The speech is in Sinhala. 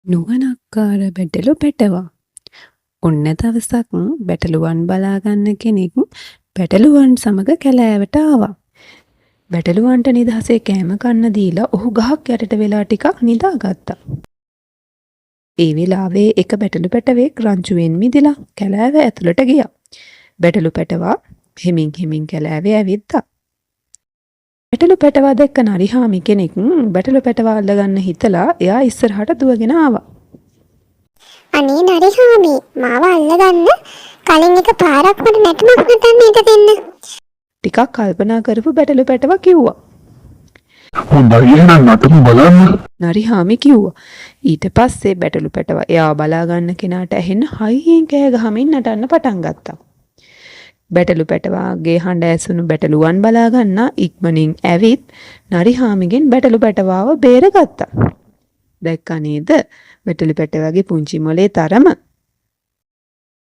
නුවණක්කාර බැටළු පැටවා. ඔන්න දවසක් බැටළුවන් බලාගන්න කෙනෙක් බැටළුවන් සමග කැලෑවට ආවා. බැටළුවන්ට නිදහසේ කෑම කන්න දීලා ඔහු ගහක් යටට වෙලා ටිකක් නිදාගත්තා. ඒ වෙලාවේ එක බැටළු පැටවෙක් රංචුවෙන් මිදිලා කැලෑව ඇතුළට ගියා. බැටළු පැටවා හෙමින් හෙමින් කැලෑවේ ඇවිත්තා. බැටළු පැටවා දැක්ක නරිහාමි කෙනෙක් බැටළු පැටවා අල්ලගන්න හිතලා එයා ඉස්සරහට දුවගෙන ආවා. අනේ නරිහාමි මාව අල්ලගන්න කලින් එක පාරක් මට නැටුමක් නටන්න ඉඩ දෙන්න. ටිකක් කල්පනා කරපු බැටළු පැටවා කිව්වා. හොඳයි එහෙනම් නටමු බලන්න. නරිහාමි කිව්වා. ඊට පස්සේ බැටළු පැටවා එයා බලාගන්න කෙනාට ඇහෙන්න හයියෙන් කෑ ගහමින් නටන්න පටන් ගත්තා. බැටළු පැටවාගේ හඬ ඇසුණු බැටළුවන් බලාගන්න ඉක්මනින් ඇවිත් නරිහාමිගෙන් බැටළු පැටවාව බේරගත්තා. දැක්කා නේද? බැටළු පැටවාගේ පුංචි මොලේ තරම